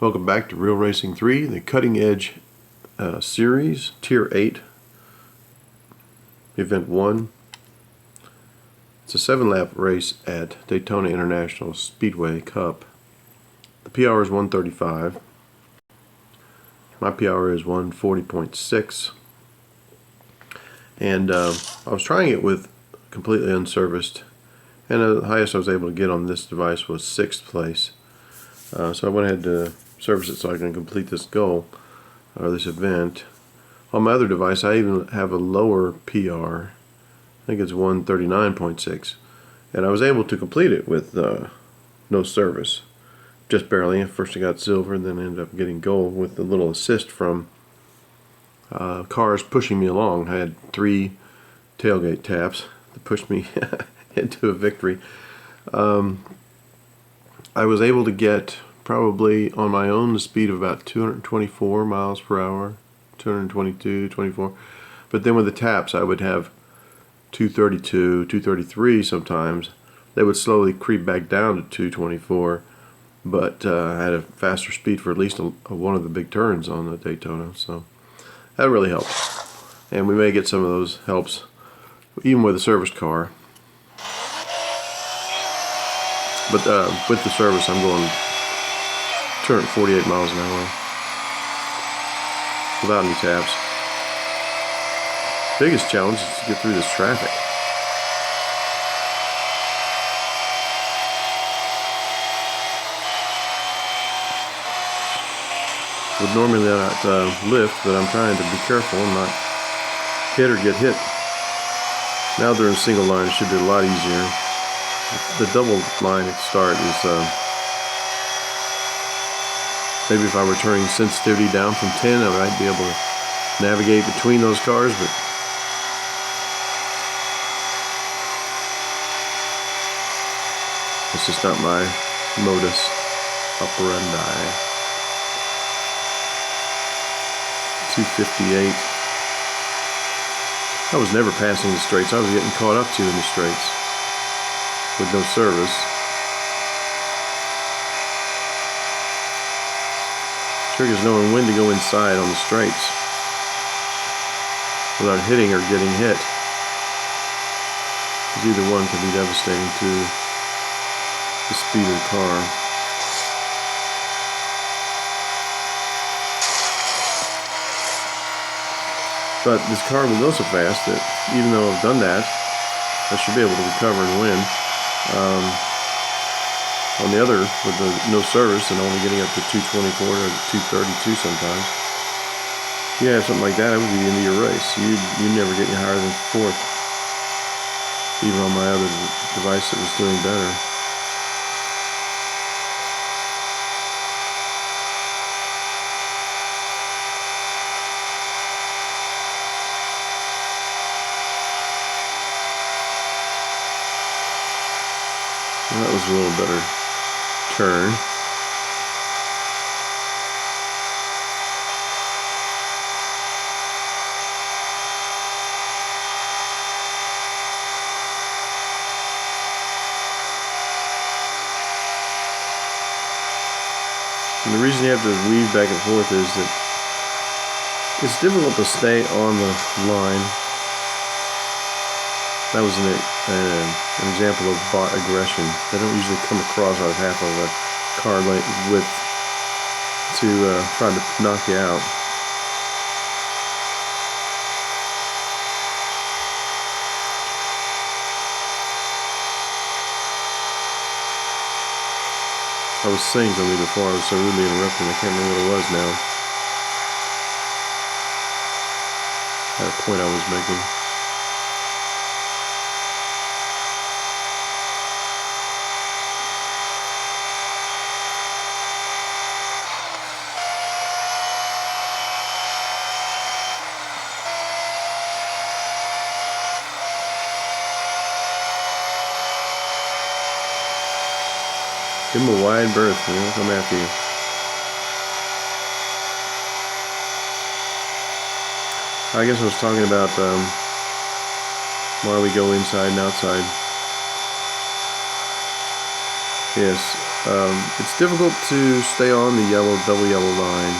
Welcome back to Real Racing 3, the Cutting Edge Series, Tier 8, Event 1. It's a 7-lap race at Daytona International Speedway Cup. The PR is 135. My PR is 140.6. And I was trying it with completely unserviced, and the highest I was able to get on this device was 6th place. So I went ahead to service it so I can complete this goal, or this event. On my other device I even have a lower PR. I think it's 139.6, and I was able to complete it with no service, just barely. First I got silver, then I ended up getting gold with a little assist from cars pushing me along. I had 3 tailgate taps that pushed me into a victory. I was able to get probably on my own the speed of about 224 miles per hour, 222, 24. But then with the taps I would have 232, 233 sometimes. They would slowly creep back down to 224, but I had a faster speed for at least one of the big turns on the Daytona, so that really helped. And we may get some of those helps even with a serviced car. But with the service I'm going 248 miles an hour without any taps. Biggest challenge is to get through this traffic. Would normally not lift, but I'm trying to be careful and not hit or get hit. Now they're in single line, it should be a lot easier. The double line at start is maybe if I were turning sensitivity down from 10, I might be able to navigate between those cars, but it's just not my modus operandi. 258. I was never passing the straights. I was getting caught up to in the straights with no service. Trick is knowing when to go inside on the straights without hitting or getting hit, because either one can be devastating to the speed of the car. But this car will go so fast that even though I've done that, I should be able to recover and win. On the other, with the no service and only getting up to 224 or 232 sometimes, you have something like that, it would be the end of your race. You'd never get any higher than 4th, even on my other device that was doing better. Well, that was a little better turn. And the reason you have to weave back and forth is that it's difficult to stay on the line. That was an example of bot aggression. They don't usually come across out of half of a car width to try to knock you out. I was saying something before I was so rudely interrupted, I can't remember what it was now. I had a point I was making. Give him a wide berth, and he'll come after you. I guess I was talking about why we go inside and outside. Yes, It's difficult to stay on the double yellow line,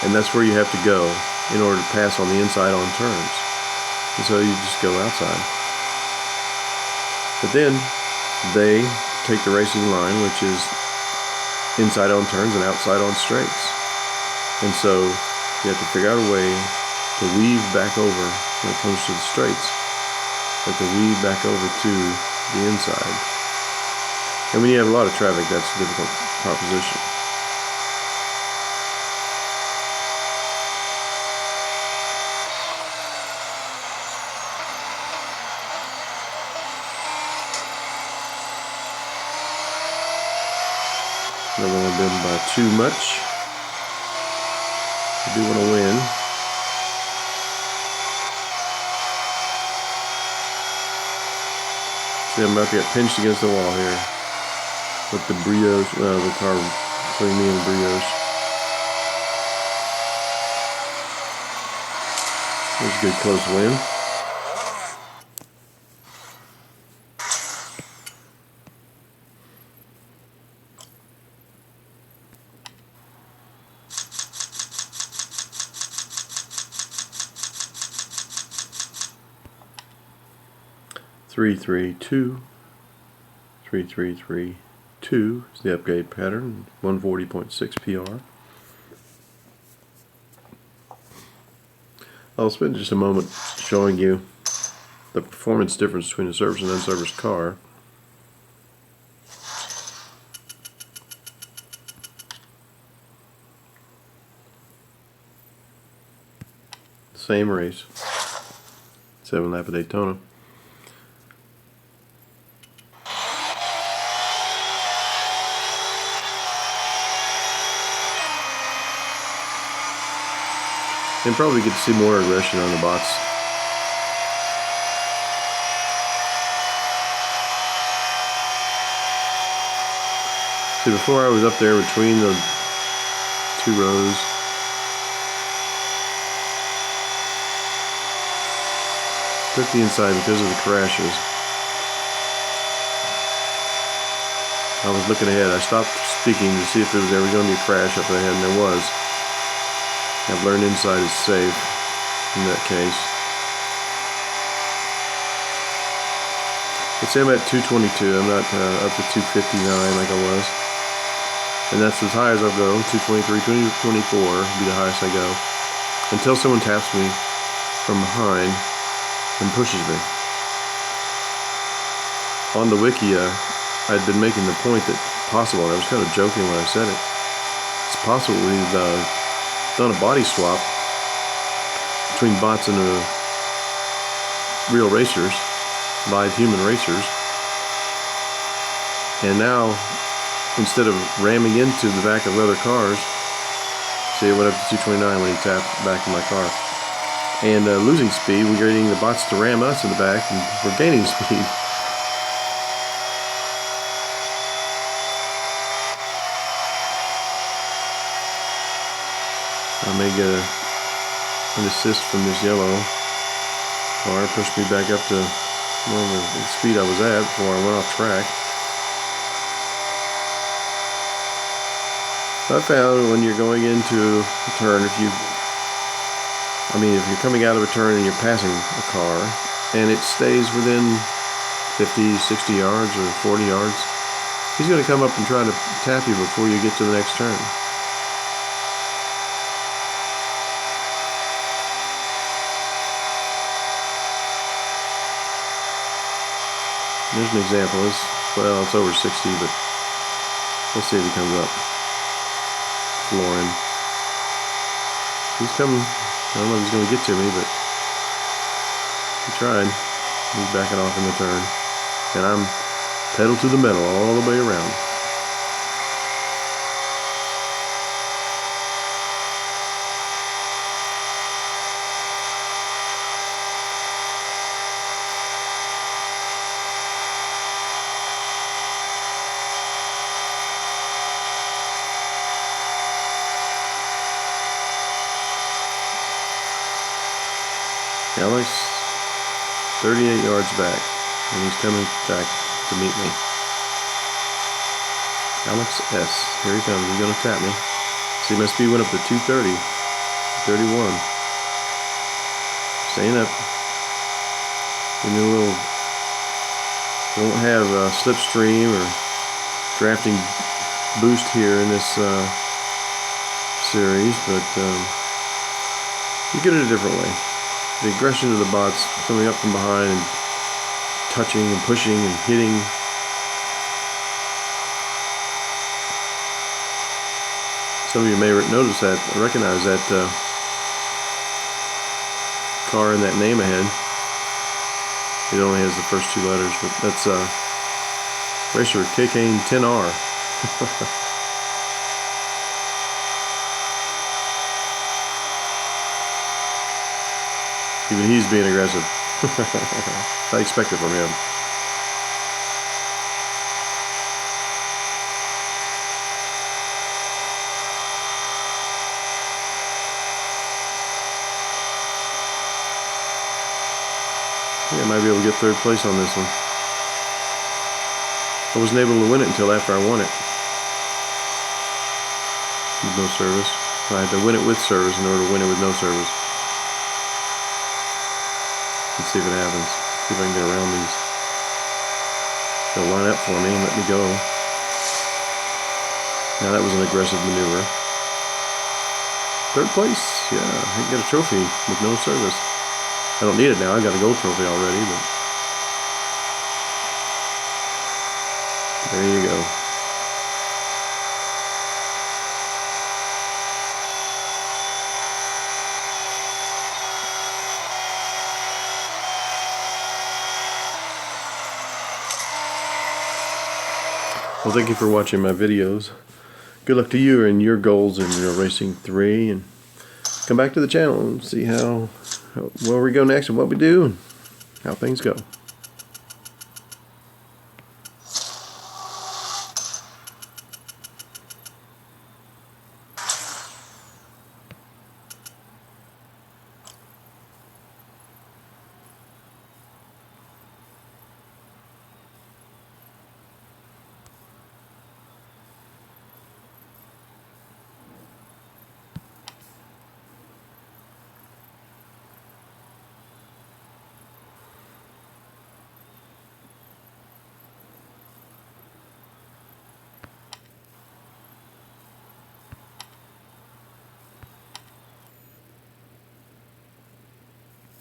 and that's where you have to go in order to pass on the inside-on turns. And so you just go outside. But then they take the racing line, which is inside-on turns and outside-on straights. And so you have to figure out a way to weave back over when it comes to the straights, but to weave back over to the inside. And when you have a lot of traffic, that's a difficult proposition. I don't want to bend by too much. I do want to win. See, I'm about to get pinched against the wall here with the brioche, the car between me and the brioche. That's a good close win. Three, 3, 2, 3, 3, 3, 2 is the upgrade pattern. 140.6 PR. I'll spend just a moment showing you the performance difference between a serviced and unserviced car. Same race, 7 lap of Daytona. And probably get to see more aggression on the box. See, before I was up there between the two rows. Took the inside because of the crashes. I was looking ahead. I stopped speaking to see if there was ever going to be a crash up ahead, and there was. I've learned inside is safe in that case. Let's say I'm at 222. I'm not up to 259 like I was. And that's as high as I'll go. 223, 224 would be the highest I go. Until someone taps me from behind and pushes me. On the wiki, I'd been making the point that possible, and I was kind of joking when I said it. It's possible we've done a body swap between bots and real racers, live human racers, and now instead of ramming into the back of other cars, see, it went up to 229 when he tapped back in my car, and losing speed, we're getting the bots to ram us in the back, and we're gaining speed. I may get an assist from this yellow car, pushed me back up to the speed I was at before I went off track. I found when you're going into a turn, if you're coming out of a turn and you're passing a car and it stays within 50, 60 yards or 40 yards, he's going to come up and try to tap you before you get to the next turn. There's an example. It's over 60, but we'll see if he comes up. Flooring. He's coming. I don't know if he's going to get to me, but he tried. He's backing off in the turn. And I'm pedal to the metal all the way around. Alex, 38 yards back, and he's coming back to to meet me. Alex S. Here he comes. He's going to tap me. See, my speed went up to 230. 31. Staying up. And a little. Won't have a slipstream or drafting boost here in this series, but you get it a different way. The aggression of the bots coming up from behind and touching and pushing and hitting. Some of you may notice that, recognize that car and that name ahead. It only has the first 2 letters, but that's Racer KK 10R. Even he's being aggressive. I expect it from him. I might be able to get 3rd place on this one. I wasn't able to win it until after I won it. With no service. I had to win it with service in order to win it with no service. Let's see if it happens. See if I can get around these. They'll line up for me and let me go. Now that was an aggressive maneuver. 3rd place. Yeah, I can get a trophy with no service. I don't need it now. I got a gold trophy already, but there you go. Well, thank you for watching my videos. Good luck to you and your goals in your Racing 3, and come back to the channel and see how where we go next and what we do and how things go.